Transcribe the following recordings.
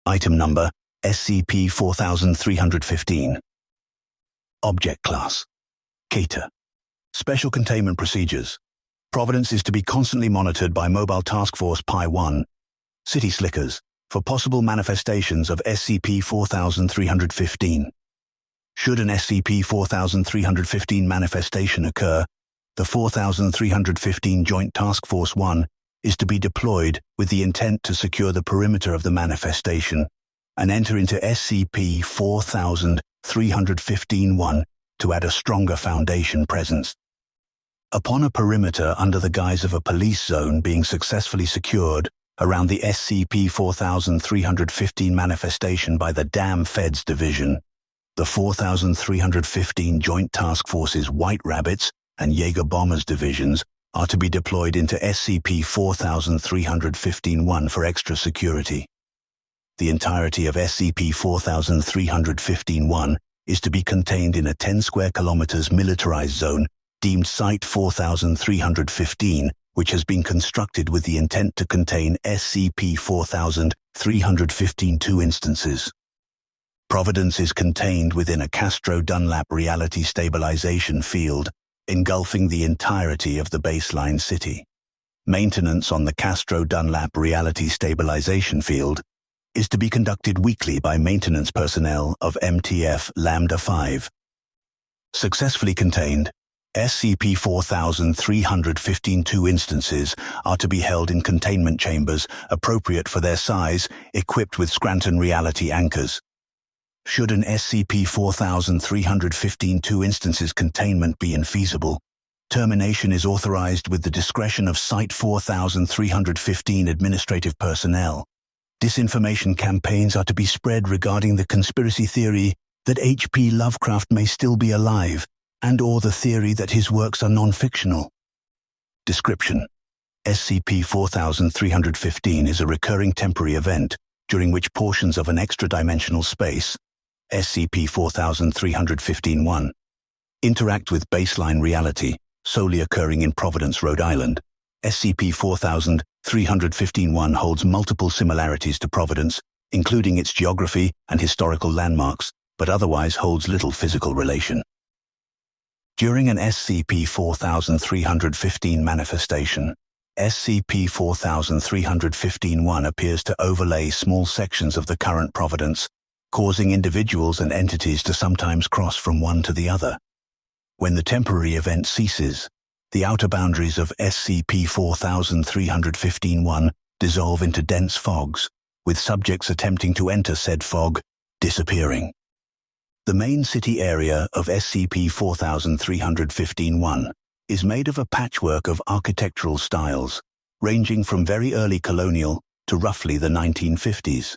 Item number SCP-4315. Object Class Cater. Special Containment Procedures. Providence is to be constantly monitored by Mobile Task Force Pi-1, City Slickers, for possible manifestations of SCP-4315. Should an SCP-4315 manifestation occur, the 4315 Joint Task Force 1 is to be deployed with the intent to secure the perimeter of the manifestation and enter into SCP-4315-1 to add a stronger Foundation presence. Upon a perimeter under the guise of a police zone being successfully secured around the SCP-4315 manifestation by the Damn Feds Division, the 4315 Joint Task Force's White Rabbits and Jaeger Bombers divisions are to be deployed into SCP-4315-1 for extra security. The entirety of SCP-4315-1 is to be contained in a 10 square kilometers militarized zone deemed Site 4315, which has been constructed with the intent to contain SCP-4315-2 instances. Providence is contained within a Castro-Dunlap reality stabilization field engulfing the entirety of the baseline city. Maintenance on the Castro-Dunlap reality stabilization field is to be conducted weekly by maintenance personnel of MTF Lambda 5. Successfully contained, SCP-4315-2 instances are to be held in containment chambers appropriate for their size, equipped with Scranton reality anchors. Should an SCP-4315-2 instance's containment be infeasible, termination is authorized with the discretion of Site 4315 administrative personnel. Disinformation campaigns are to be spread regarding the conspiracy theory that H.P. Lovecraft may still be alive, and/or the theory that his works are non-fictional. Description: SCP-4315 is a recurring temporary event during which portions of an extra-dimensional space, SCP-4315-1, interact with baseline reality, solely occurring in Providence, Rhode Island. SCP-4315-1 holds multiple similarities to Providence, including its geography and historical landmarks, but otherwise holds little physical relation. During an SCP-4315 manifestation, SCP-4315-1 appears to overlay small sections of the current Providence, causing individuals and entities to sometimes cross from one to the other. When the temporary event ceases, the outer boundaries of SCP-4315-1 dissolve into dense fogs, with subjects attempting to enter said fog disappearing. The main city area of SCP-4315-1 is made of a patchwork of architectural styles, ranging from very early colonial to roughly the 1950s.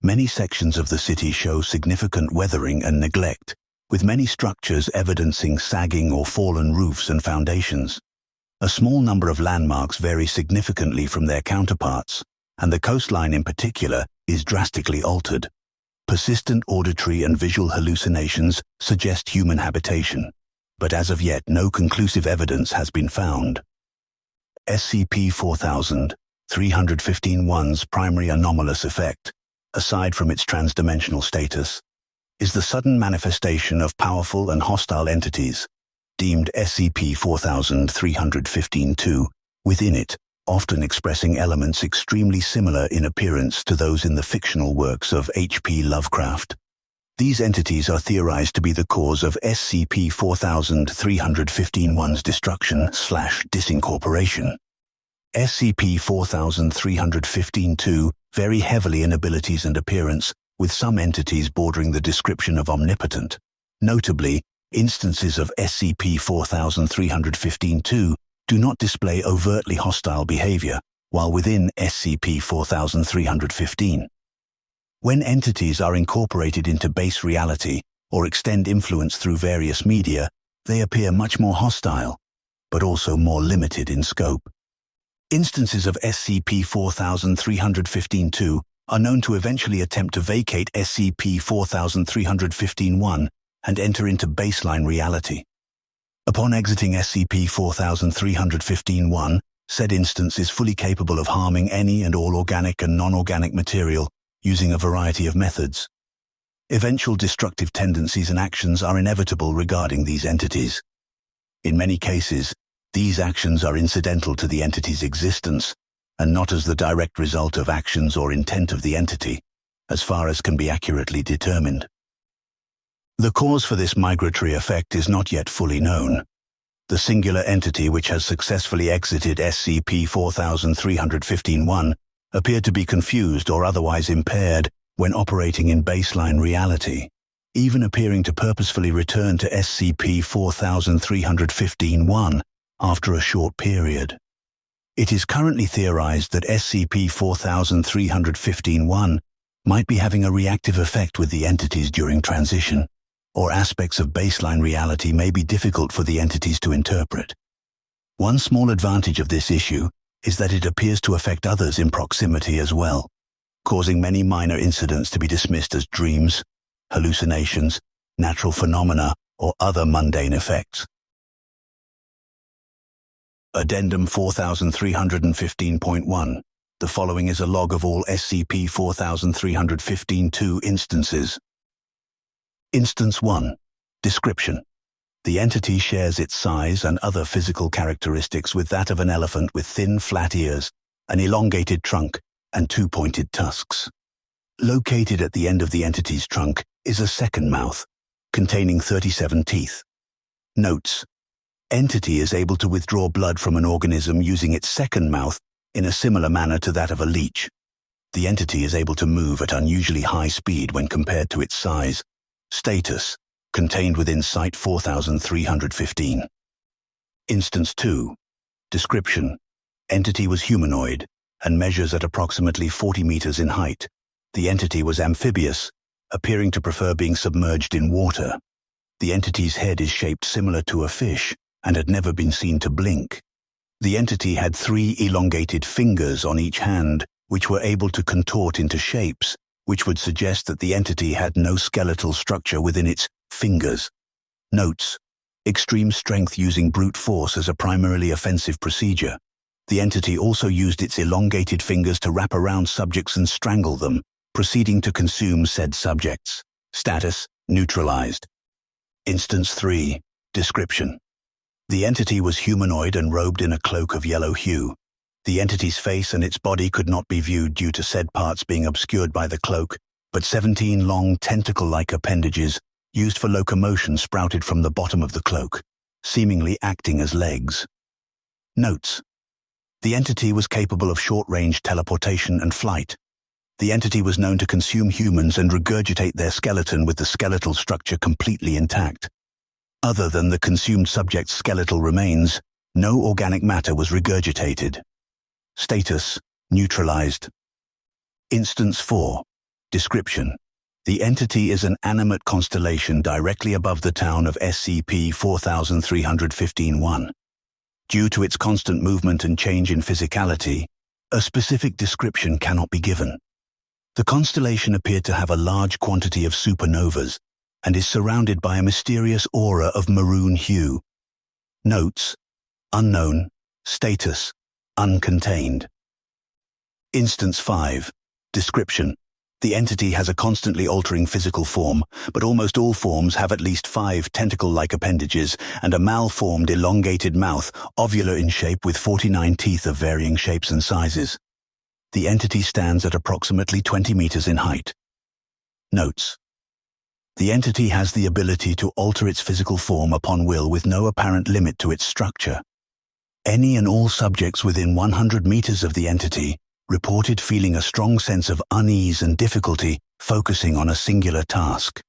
Many sections of the city show significant weathering and neglect, with many structures evidencing sagging or fallen roofs and foundations. A small number of landmarks vary significantly from their counterparts, and the coastline in particular is drastically altered. Persistent auditory and visual hallucinations suggest human habitation, but as of yet no conclusive evidence has been found. SCP-4315-1's primary anomalous effect, aside from its transdimensional status, is the sudden manifestation of powerful and hostile entities, deemed SCP-4315-2, within it, often expressing elements extremely similar in appearance to those in the fictional works of H.P. Lovecraft. These entities are theorized to be the cause of SCP-4315-1's destruction/disincorporation. SCP-4315-2 vary heavily in abilities and appearance, with some entities bordering the description of omnipotent. Notably, instances of SCP-4315-2 do not display overtly hostile behavior, while within SCP-4315. When entities are incorporated into base reality or extend influence through various media, they appear much more hostile, but also more limited in scope. Instances of SCP-4315-2 are known to eventually attempt to vacate SCP-4315-1 and enter into baseline reality. Upon exiting SCP-4315-1, said instance is fully capable of harming any and all organic and non-organic material, using a variety of methods. Eventual destructive tendencies and actions are inevitable regarding these entities. In many cases, these actions are incidental to the entity's existence and not as the direct result of actions or intent of the entity, as far as can be accurately determined. The cause for this migratory effect is not yet fully known. The singular entity which has successfully exited SCP-4315-1 appeared to be confused or otherwise impaired when operating in baseline reality, even appearing to purposefully return to SCP-4315-1 after a short period. It is currently theorized that SCP-4315-1 might be having a reactive effect with the entities during transition, or aspects of baseline reality may be difficult for the entities to interpret. One small advantage of this issue is that it appears to affect others in proximity as well, causing many minor incidents to be dismissed as dreams, hallucinations, natural phenomena, or other mundane effects. Addendum 4315.1. The following is a log of all SCP-4315-2 instances. Instance 1. Description. The entity shares its size and other physical characteristics with that of an elephant with thin, flat ears, an elongated trunk, and two pointed tusks. Located at the end of the entity's trunk is a second mouth, containing 37 teeth. Notes. Entity is able to withdraw blood from an organism using its second mouth in a similar manner to that of a leech. The entity is able to move at unusually high speed when compared to its size. Status. Contained within Site 4315. Instance 2. Description. Entity was humanoid and measures at approximately 40 meters in height. The entity was amphibious, appearing to prefer being submerged in water. The entity's head is shaped similar to a fish and had never been seen to blink. The entity had 3 elongated fingers on each hand, which were able to contort into shapes, which would suggest that the entity had no skeletal structure within its fingers. Notes. Extreme strength using brute force as a primarily offensive procedure. The entity also used its elongated fingers to wrap around subjects and strangle them, proceeding to consume said subjects. Status. Neutralized. Instance 3. Description. The entity was humanoid and robed in a cloak of yellow hue. The entity's face and its body could not be viewed due to said parts being obscured by the cloak, but 17 long tentacle-like appendages used for locomotion sprouted from the bottom of the cloak, seemingly acting as legs. Notes. The entity was capable of short-range teleportation and flight. The entity was known to consume humans and regurgitate their skeleton with the skeletal structure completely intact. Other than the consumed subject's skeletal remains, no organic matter was regurgitated. Status. Neutralized. Instance 4. Description. The entity is an animate constellation directly above the town of SCP-4315-1. Due to its constant movement and change in physicality, a specific description cannot be given. The constellation appeared to have a large quantity of supernovas and is surrounded by a mysterious aura of maroon hue. Notes. Unknown. Status. Uncontained. Instance 5. Description. The entity has a constantly altering physical form, but almost all forms have at least 5 tentacle-like appendages and a malformed elongated mouth, ovular in shape with 49 teeth of varying shapes and sizes. The entity stands at approximately 20 meters in height. Notes. The entity has the ability to alter its physical form upon will with no apparent limit to its structure. Any and all subjects within 100 meters of the entity reported feeling a strong sense of unease and difficulty focusing on a singular task.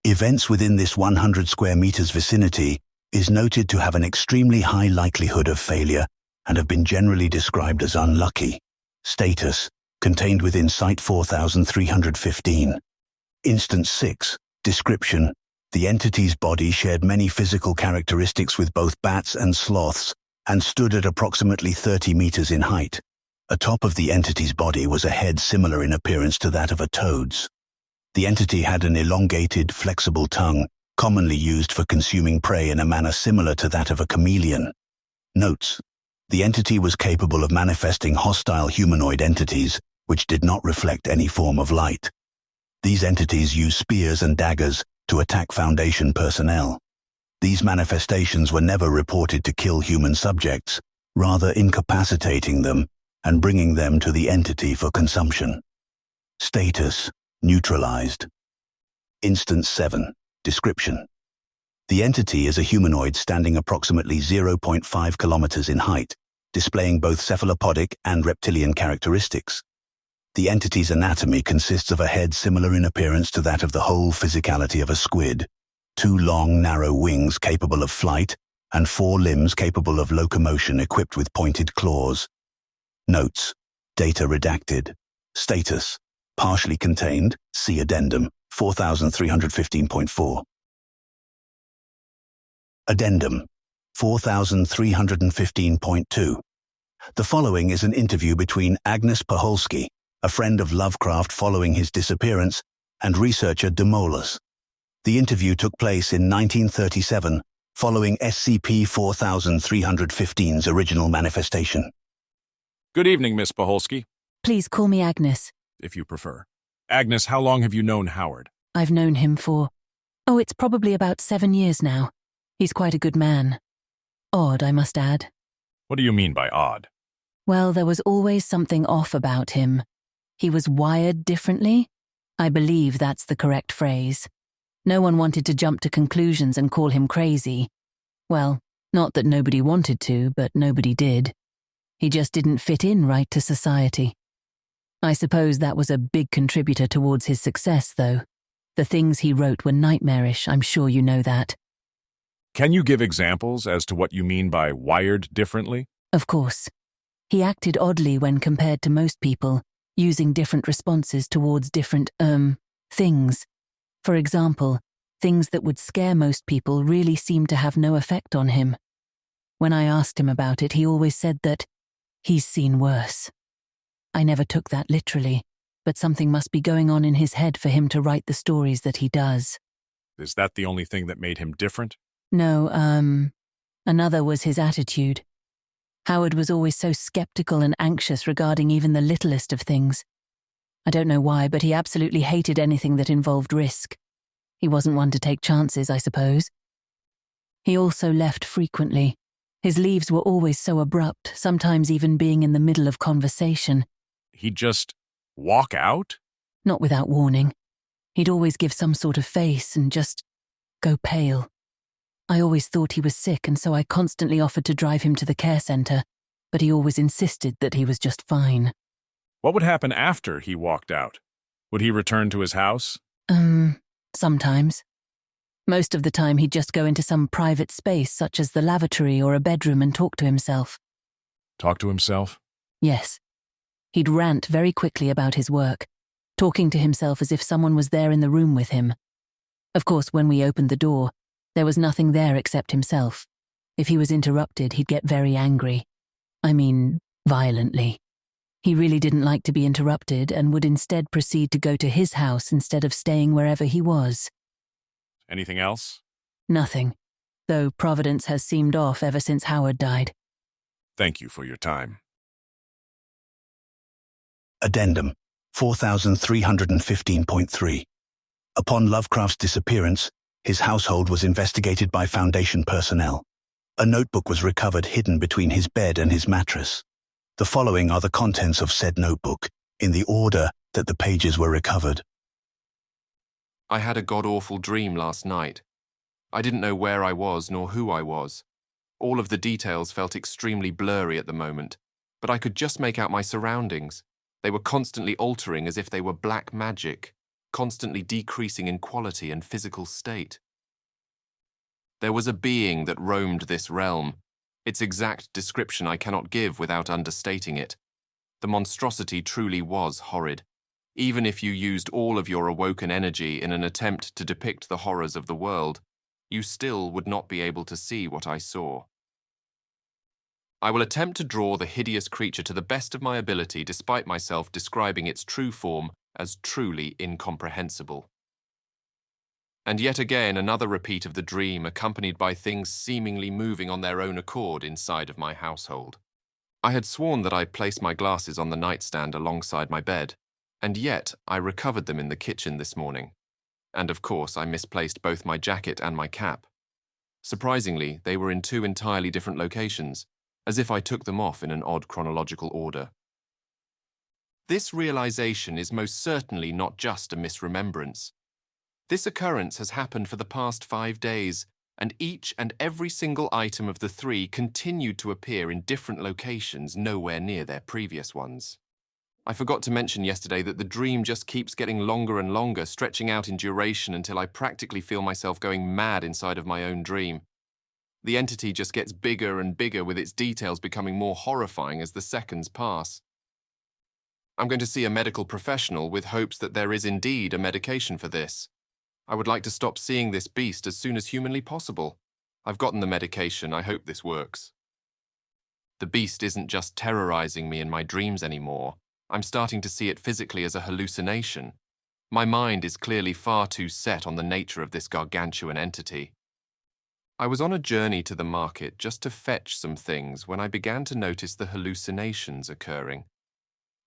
Events within this 100 square meters vicinity is noted to have an extremely high likelihood of failure and have been generally described as unlucky. Status. Contained within Site 4315. Instance 6. Description. The entity's body shared many physical characteristics with both bats and sloths and stood at approximately 30 meters in height. Atop of the entity's body was a head similar in appearance to that of a toad's. The entity had an elongated, flexible tongue, commonly used for consuming prey in a manner similar to that of a chameleon. Notes. The entity was capable of manifesting hostile humanoid entities which did not reflect any form of light. These entities use spears and daggers to attack Foundation personnel. These manifestations were never reported to kill human subjects, rather incapacitating them and bringing them to the entity for consumption. Status: neutralized. Instance 7. Description: the entity is a humanoid standing approximately 0.5 kilometers in height, displaying both cephalopodic and reptilian characteristics. The entity's anatomy consists of a head similar in appearance to that of the whole physicality of a squid, 2 long, narrow wings capable of flight, and 4 limbs capable of locomotion equipped with pointed claws. Notes: data redacted. Status: partially contained, see Addendum 4315.4. Addendum 4315.2. The following is an interview between Agnes Paholski, a friend of Lovecraft following his disappearance, and researcher Demolus. The interview took place in 1937, following SCP-4315's original manifestation. Good evening, Miss Paholski, Please call me Agnes. if you prefer. Agnes, how long have you known Howard? I've known him it's probably about 7 years now. He's quite a good man. Odd, I must add. What do you mean by odd? Well, there was always something off about him. He was wired differently. I believe that's the correct phrase. No one wanted to jump to conclusions and call him crazy. Well, not that nobody wanted to, but nobody did. He just didn't fit in right to society. I suppose that was a big contributor towards his success, though. The things he wrote were nightmarish, I'm sure you know that. Can you give examples as to what you mean by wired differently? Of course. He acted oddly when compared to most people, using different responses towards different, things. For example, things that would scare most people really seemed to have no effect on him. When I asked him about it, he always said that he's seen worse. I never took that literally, but something must be going on in his head for him to write the stories that he does. Is that the only thing that made him different? No, another was his attitude. Howard was always so skeptical and anxious regarding even the littlest of things. I don't know why, but he absolutely hated anything that involved risk. He wasn't one to take chances, I suppose. He also left frequently. His leaves were always so abrupt, sometimes even being in the middle of conversation. He'd just walk out? Not without warning. He'd always give some sort of face and just go pale. I always thought he was sick, and so I constantly offered to drive him to the care center, but he always insisted that he was just fine. What would happen after he walked out? Would he return to his house? Sometimes. Most of the time he'd just go into some private space such as the lavatory or a bedroom and talk to himself. Talk to himself? Yes. He'd rant very quickly about his work, talking to himself as if someone was there in the room with him. Of course, when we opened the door, there was nothing there except himself. If he was interrupted, he'd get very angry. I mean, violently. He really didn't like to be interrupted and would instead proceed to go to his house instead of staying wherever he was. Anything else? Nothing, though Providence has seemed off ever since Howard died. Thank you for your time. Addendum 4315.3. Upon Lovecraft's disappearance, his household was investigated by Foundation personnel. A notebook was recovered hidden between his bed and his mattress. The following are the contents of said notebook, in the order that the pages were recovered. I had a god-awful dream last night. I didn't know where I was nor who I was. All of the details felt extremely blurry at the moment, but I could just make out my surroundings. They were constantly altering as if they were black magic, constantly decreasing in quality and physical state. There was a being that roamed this realm. Its exact description I cannot give without understating it. The monstrosity truly was horrid. Even if you used all of your awoken energy in an attempt to depict the horrors of the world, you still would not be able to see what I saw. I will attempt to draw the hideous creature to the best of my ability despite myself describing its true form as truly incomprehensible. And yet again another repeat of the dream accompanied by things seemingly moving on their own accord inside of my household. I had sworn that I'd placed my glasses on the nightstand alongside my bed, and yet I recovered them in the kitchen this morning. And of course, I misplaced both my jacket and my cap. Surprisingly, they were in two entirely different locations, as if I took them off in an odd chronological order. This realization is most certainly not just a misremembrance. This occurrence has happened for the past 5 days, and each and every single item of the 3 continued to appear in different locations nowhere near their previous ones. I forgot to mention yesterday that the dream just keeps getting longer and longer, stretching out in duration until I practically feel myself going mad inside of my own dream. The entity just gets bigger and bigger, with its details becoming more horrifying as the seconds pass. I'm going to see a medical professional with hopes that there is indeed a medication for this. I would like to stop seeing this beast as soon as humanly possible. I've gotten the medication, I hope this works. The beast isn't just terrorizing me in my dreams anymore. I'm starting to see it physically as a hallucination. My mind is clearly far too set on the nature of this gargantuan entity. I was on a journey to the market just to fetch some things when I began to notice the hallucinations occurring.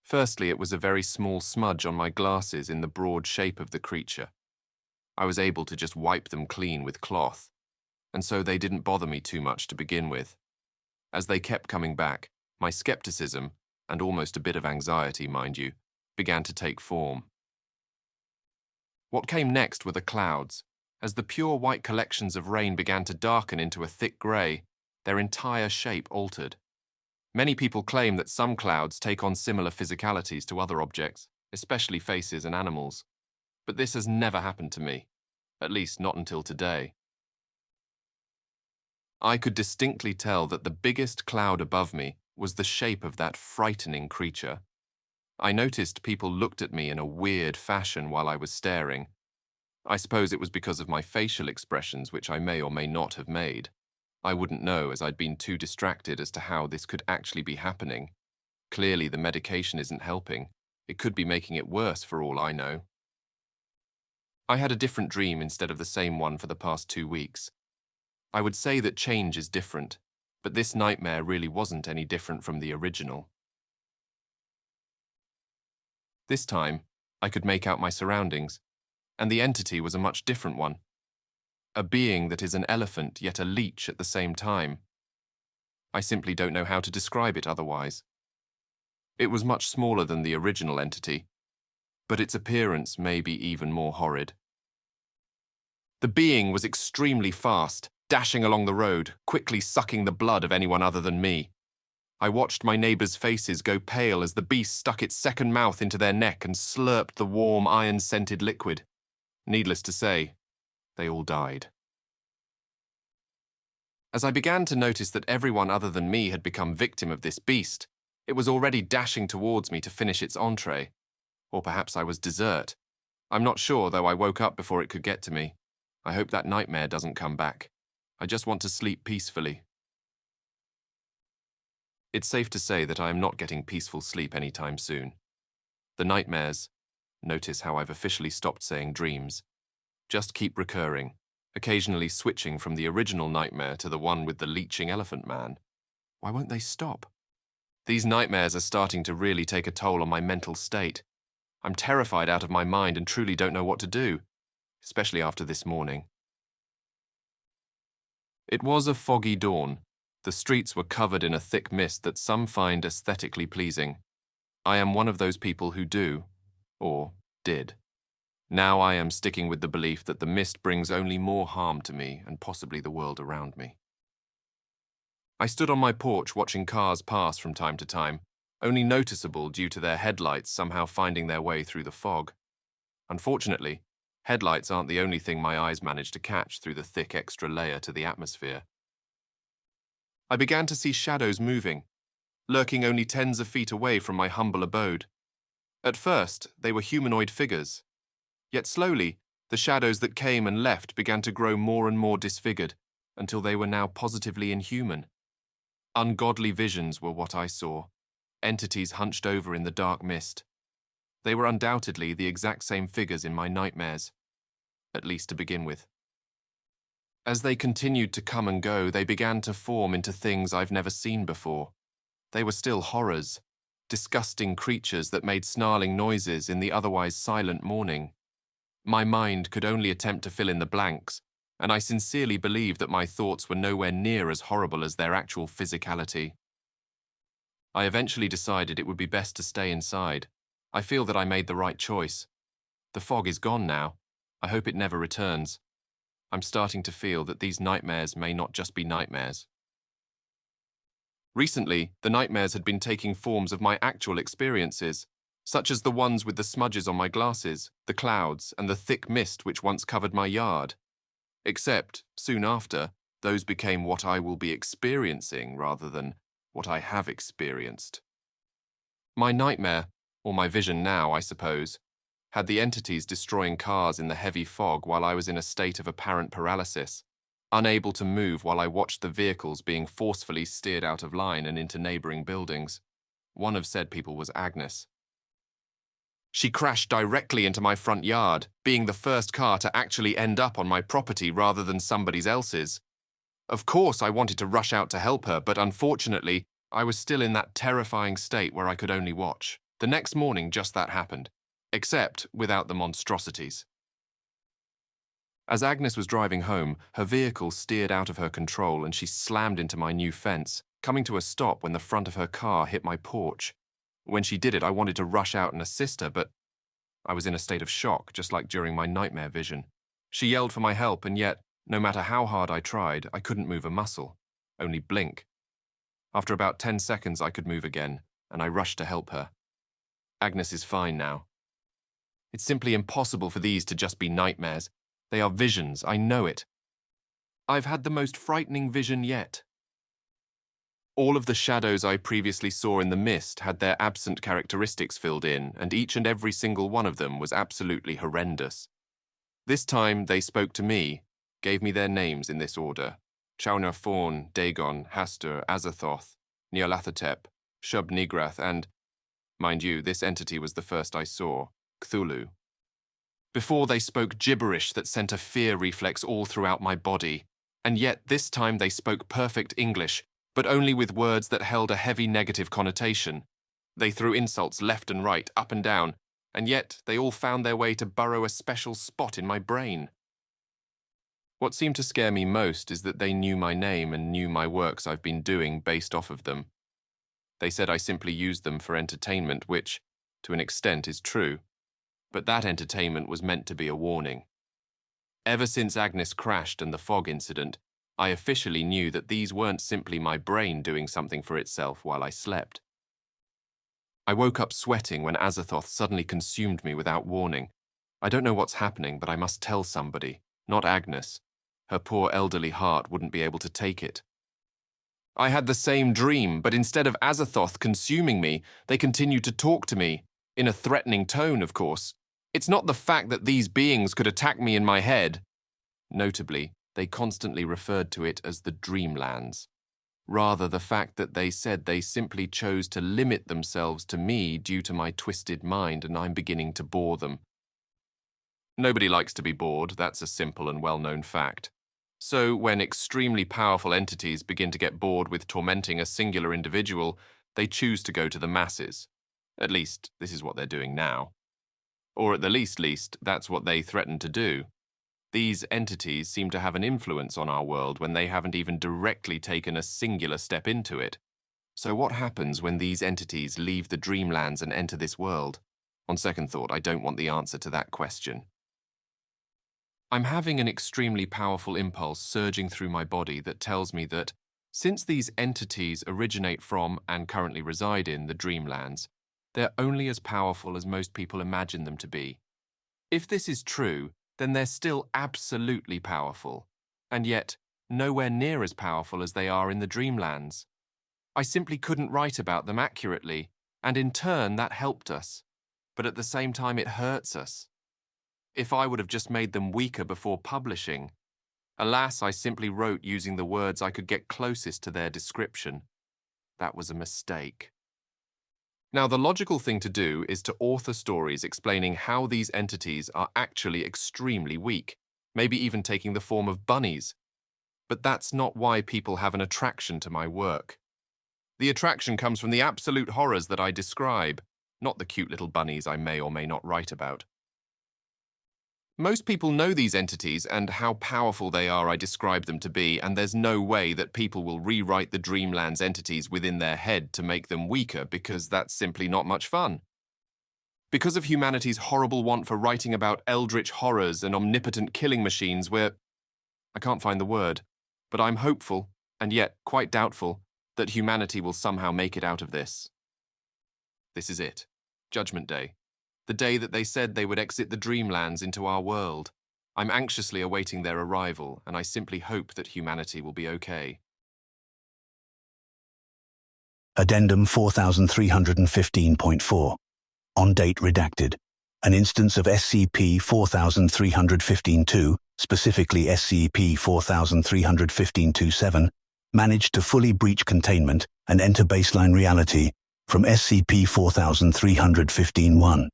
Firstly, it was a very small smudge on my glasses in the broad shape of the creature. I was able to just wipe them clean with cloth, and so they didn't bother me too much to begin with. As they kept coming back, my skepticism, and almost a bit of anxiety, mind you, began to take form. What came next were the clouds. As the pure white collections of rain began to darken into a thick grey, their entire shape altered. Many people claim that some clouds take on similar physicalities to other objects, especially faces and animals. But this has never happened to me, at least not until today. I could distinctly tell that the biggest cloud above me was the shape of that frightening creature. I noticed people looked at me in a weird fashion while I was staring. I suppose it was because of my facial expressions, which I may or may not have made. I wouldn't know, as I'd been too distracted as to how this could actually be happening. Clearly, the medication isn't helping. It could be making it worse for all I know. I had a different dream instead of the same one for the past 2 weeks. I would say that change is different, but this nightmare really wasn't any different from the original. This time, I could make out my surroundings, and the entity was a much different one. A being that is an elephant yet a leech at the same time. I simply don't know how to describe it otherwise. It was much smaller than the original entity, but its appearance may be even more horrid. The being was extremely fast, dashing along the road, quickly sucking the blood of anyone other than me. I watched my neighbors' faces go pale as the beast stuck its second mouth into their neck and slurped the warm, iron-scented liquid. Needless to say, they all died. As I began to notice that everyone other than me had become victim of this beast, it was already dashing towards me to finish its entree. Or perhaps I was dessert. I'm not sure, though I woke up before it could get to me. I hope that nightmare doesn't come back. I just want to sleep peacefully. It's safe to say that I am not getting peaceful sleep anytime soon. The nightmares, notice how I've officially stopped saying dreams, just keep recurring, occasionally switching from the original nightmare to the one with the leeching elephant man. Why won't they stop? These nightmares are starting to really take a toll on my mental state. I'm terrified out of my mind and truly don't know what to do, especially after this morning. It was a foggy dawn. The streets were covered in a thick mist that some find aesthetically pleasing. I am one of those people who do, or did. Now I am sticking with the belief that the mist brings only more harm to me and possibly the world around me. I stood on my porch watching cars pass from time to time, only noticeable due to their headlights somehow finding their way through the fog. Unfortunately, headlights aren't the only thing my eyes manage to catch through the thick extra layer to the atmosphere. I began to see shadows moving, lurking only tens of feet away from my humble abode. At first, they were humanoid figures. Yet slowly, the shadows that came and left began to grow more and more disfigured, until they were now positively inhuman. Ungodly visions were what I saw, entities hunched over in the dark mist. They were undoubtedly the exact same figures in my nightmares, at least to begin with. As they continued to come and go, they began to form into things I've never seen before. they were still horrors, disgusting creatures that made snarling noises in the otherwise silent morning. My mind could only attempt to fill in the blanks, and I sincerely believed that my thoughts were nowhere near as horrible as their actual physicality. I eventually decided it would be best to stay inside. I feel that I made the right choice. The fog is gone now. I hope it never returns. I'm starting to feel that these nightmares may not just be nightmares. Recently, the nightmares had been taking forms of my actual experiences, such as the ones with the smudges on my glasses, the clouds, and the thick mist which once covered my yard. Except, soon after, those became what I will be experiencing rather than what I have experienced. My nightmare, or my vision now, I suppose, had the entities destroying cars in the heavy fog while I was in a state of apparent paralysis, unable to move while I watched the vehicles being forcefully steered out of line and into neighboring buildings. One of said people was Agnes. She crashed directly into my front yard, being the first car to actually end up on my property rather than somebody else's. Of course, I wanted to rush out to help her, but unfortunately, I was still in that terrifying state where I could only watch. The next morning, just that happened, except without the monstrosities. As Agnes was driving home, her vehicle steered out of her control and she slammed into my new fence, coming to a stop when the front of her car hit my porch. When she did it, I wanted to rush out and assist her, but I was in a state of shock, just like during my nightmare vision. She yelled for my help, and yet, no matter how hard I tried, I couldn't move a muscle, only blink. After about 10 seconds, I could move again, and I rushed to help her. Agnes is fine now. It's simply impossible for these to just be nightmares. They are visions, I know it. I've had the most frightening vision yet. All of the shadows I previously saw in the mist had their absent characteristics filled in, and each and every single one of them was absolutely horrendous. This time they spoke to me, gave me their names in this order: Chauner Fawn, Dagon, Hastur, Azathoth, Nyarlathotep, Shub-Nigrath, and, mind you, this entity was the first I saw, Cthulhu. Before they spoke gibberish that sent a fear reflex all throughout my body, and yet this time they spoke perfect English, but only with words that held a heavy negative connotation. They threw insults left and right, up and down, and yet they all found their way to burrow a special spot in my brain. What seemed to scare me most is that they knew my name and knew my works I've been doing based off of them. They said I simply used them for entertainment, which, to an extent, is true. But that entertainment was meant to be a warning. Ever since Agnes crashed and the fog incident, I officially knew that these weren't simply my brain doing something for itself while I slept. I woke up sweating when Azathoth suddenly consumed me without warning. I don't know what's happening, but I must tell somebody, not Agnes. Her poor elderly heart wouldn't be able to take it. I had the same dream, but instead of Azathoth consuming me, they continued to talk to me, in a threatening tone, of course. It's not the fact that these beings could attack me in my head. Notably, they constantly referred to it as the Dreamlands. Rather, the fact that they said they simply chose to limit themselves to me due to my twisted mind, and I'm beginning to bore them. Nobody likes to be bored, that's a simple and well-known fact. So when extremely powerful entities begin to get bored with tormenting a singular individual, they choose to go to the masses. At least, this is what they're doing now. Or at the least, that's what they threaten to do. These entities seem to have an influence on our world when they haven't even directly taken a singular step into it. So what happens when these entities leave the Dreamlands and enter this world? On second thought, I don't want the answer to that question. I'm having an extremely powerful impulse surging through my body that tells me that, since these entities originate from and currently reside in the Dreamlands, they're only as powerful as most people imagine them to be. If this is true, then they're still absolutely powerful, and yet nowhere near as powerful as they are in the Dreamlands. I simply couldn't write about them accurately, and in turn that helped us, but at the same time it hurts us. If I would have just made them weaker before publishing. Alas, I simply wrote using the words I could get closest to their description. That was a mistake. Now, the logical thing to do is to author stories explaining how these entities are actually extremely weak, maybe even taking the form of bunnies. But that's not why people have an attraction to my work. The attraction comes from the absolute horrors that I describe, not the cute little bunnies I may or may not write about. Most people know these entities and how powerful they are I describe them to be, and there's no way that people will rewrite the Dreamland's entities within their head to make them weaker, because that's simply not much fun. Because of humanity's horrible want for writing about eldritch horrors and omnipotent killing machines, I can't find the word, but I'm hopeful, and yet quite doubtful, that humanity will somehow make it out of this. This is it. Judgment Day. The day that they said they would exit the Dreamlands into our world. I'm anxiously awaiting their arrival, and I simply hope that humanity will be okay. Addendum 4315.4. On date redacted. An instance of SCP-4315-2, specifically SCP-4315-7, managed to fully breach containment and enter baseline reality from SCP-4315-1.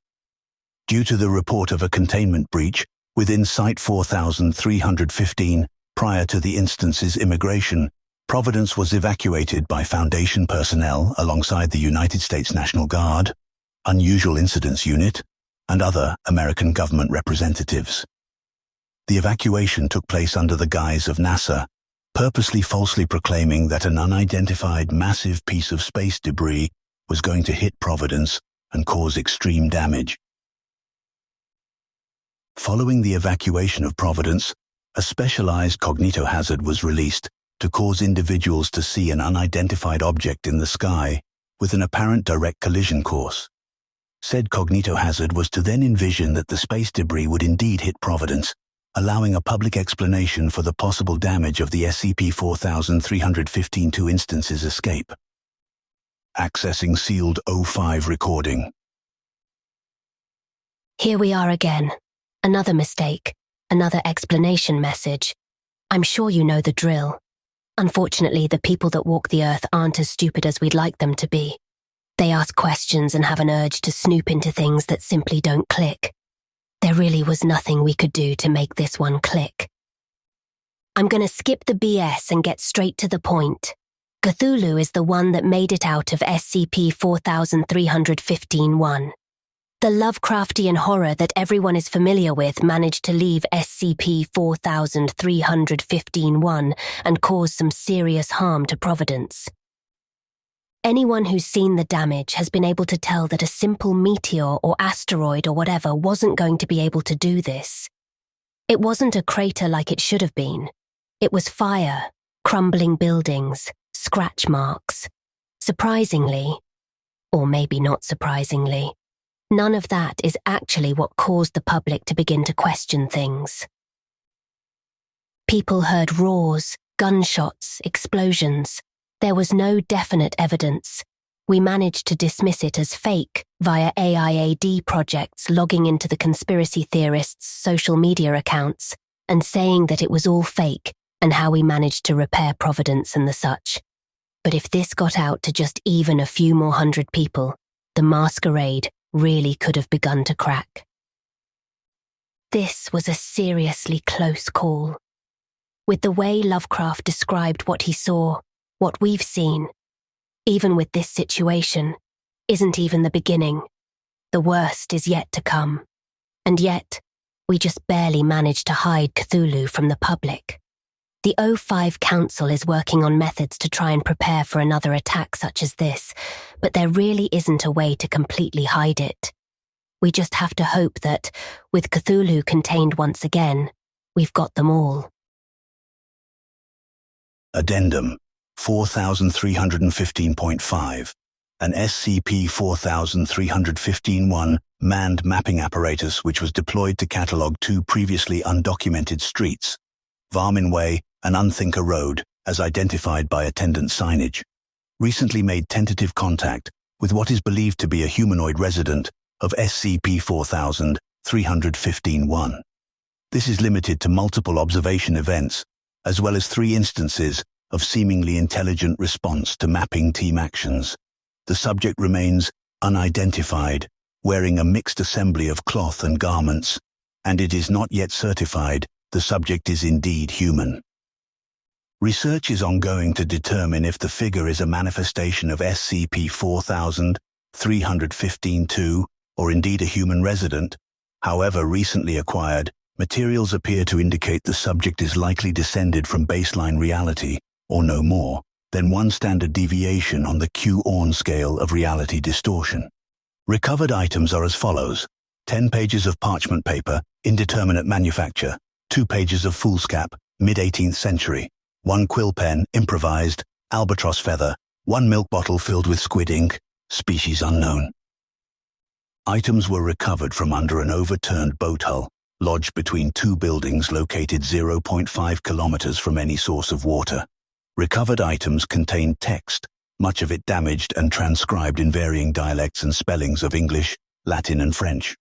Due to the report of a containment breach within Site 4315 prior to the instance's immigration, Providence was evacuated by Foundation personnel alongside the United States National Guard, Unusual Incidents Unit, and other American government representatives. The evacuation took place under the guise of NASA, purposely falsely proclaiming that an unidentified massive piece of space debris was going to hit Providence and cause extreme damage. Following the evacuation of Providence, a specialized cognitohazard was released to cause individuals to see an unidentified object in the sky with an apparent direct collision course. Said cognitohazard was to then envision that the space debris would indeed hit Providence, allowing a public explanation for the possible damage of the SCP-4315-2 instance's escape. Accessing sealed O5 recording. Here we are again. Another mistake, another explanation message. I'm sure you know the drill. Unfortunately, the people that walk the earth aren't as stupid as we'd like them to be. They ask questions and have an urge to snoop into things that simply don't click. There really was nothing we could do to make this one click. I'm going to skip the BS and get straight to the point. Cthulhu is the one that made it out of SCP-4315-1. The Lovecraftian horror that everyone is familiar with managed to leave SCP-4315-1 and cause some serious harm to Providence. Anyone who's seen the damage has been able to tell that a simple meteor or asteroid or whatever wasn't going to be able to do this. It wasn't a crater like it should have been. It was fire, crumbling buildings, scratch marks. Surprisingly, or maybe not surprisingly, none of that is actually what caused the public to begin to question things. People heard roars, gunshots, explosions. There was no definite evidence. We managed to dismiss it as fake via AIAD projects logging into the conspiracy theorists' social media accounts and saying that it was all fake and how we managed to repair Providence and the such. But if this got out to just even a few more hundred people, the masquerade really could have begun to crack. This was a seriously close call. With the way Lovecraft described what he saw, what we've seen, even with this situation, isn't even the beginning. The worst is yet to come. And yet, we just barely managed to hide Cthulhu from the public. The O5 Council is working on methods to try and prepare for another attack such as this, but there really isn't a way to completely hide it. We just have to hope that, with Cthulhu contained once again, we've got them all. Addendum 4315.5. An SCP-4315-1 manned mapping apparatus which was deployed to catalogue 2 previously undocumented streets, Varmin Way and Unthinker Road, as identified by attendant signage, recently made tentative contact with what is believed to be a humanoid resident of SCP-4315-1. This is limited to multiple observation events, as well as 3 instances of seemingly intelligent response to mapping team actions. The subject remains unidentified, wearing a mixed assembly of cloth and garments, and it is not yet certified the subject is indeed human. Research is ongoing to determine if the figure is a manifestation of SCP-4315-2 or indeed a human resident. However, recently acquired materials appear to indicate the subject is likely descended from baseline reality, or no more, than one standard deviation on the Q-Orn scale of reality distortion. Recovered items are as follows: 10 pages of parchment paper, indeterminate manufacture, 2 pages of foolscap, mid-18th century, 1 quill pen, improvised, albatross feather, 1 milk bottle filled with squid ink, species unknown. Items were recovered from under an overturned boat hull, lodged between 2 buildings located 0.5 kilometers from any source of water. Recovered items contained text, much of it damaged and transcribed in varying dialects and spellings of English, Latin and French.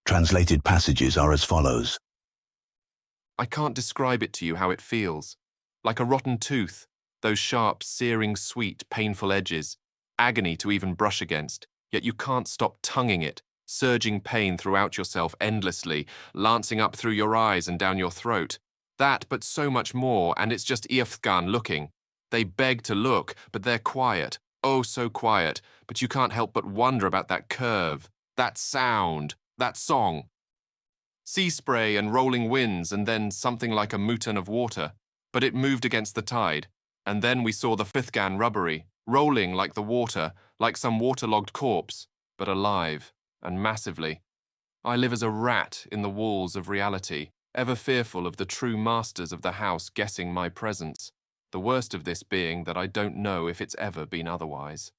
Translated passages are as follows. I can't describe it to you how it feels. Like a rotten tooth, those sharp, searing, sweet, painful edges. Agony to even brush against, yet you can't stop tonguing it, surging pain throughout yourself endlessly, lancing up through your eyes and down your throat. That, but so much more, and it's just Iafthgan looking. They beg to look, but they're quiet. Oh, so quiet, but you can't help but wonder about that curve, that sound, that song. Sea spray and rolling winds, and then something like a muton of water. But it moved against the tide, and then we saw the Fifthgan rubbery, rolling like the water, like some waterlogged corpse, but alive, and massively. I live as a rat in the walls of reality, ever fearful of the true masters of the house guessing my presence, the worst of this being that I don't know if it's ever been otherwise.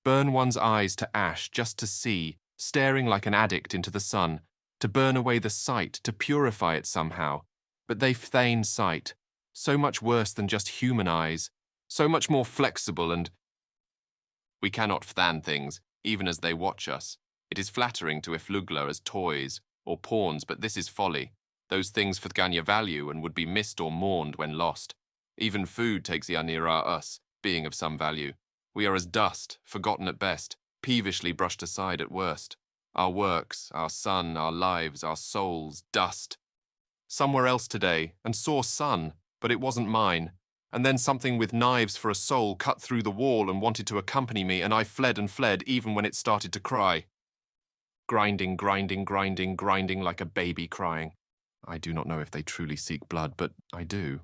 Burn one's eyes to ash just to see, staring like an addict into the sun, to burn away the sight, to purify it somehow, but they feign sight, so much worse than just human eyes, so much more flexible and... We cannot fthan things, even as they watch us. It is flattering to Iflugla as toys, or pawns, but this is folly. Those things Fthganya value and would be missed or mourned when lost. Even food takes Yanira us, being of some value. We are as dust, forgotten at best, peevishly brushed aside at worst. Our works, our sun, our lives, our souls, dust. Somewhere else today, and saw sun, but it wasn't mine. And then something with knives for a soul cut through the wall and wanted to accompany me, and I fled and fled even when it started to cry. Grinding, grinding, grinding, grinding like a baby crying. I do not know if they truly seek blood, but I do.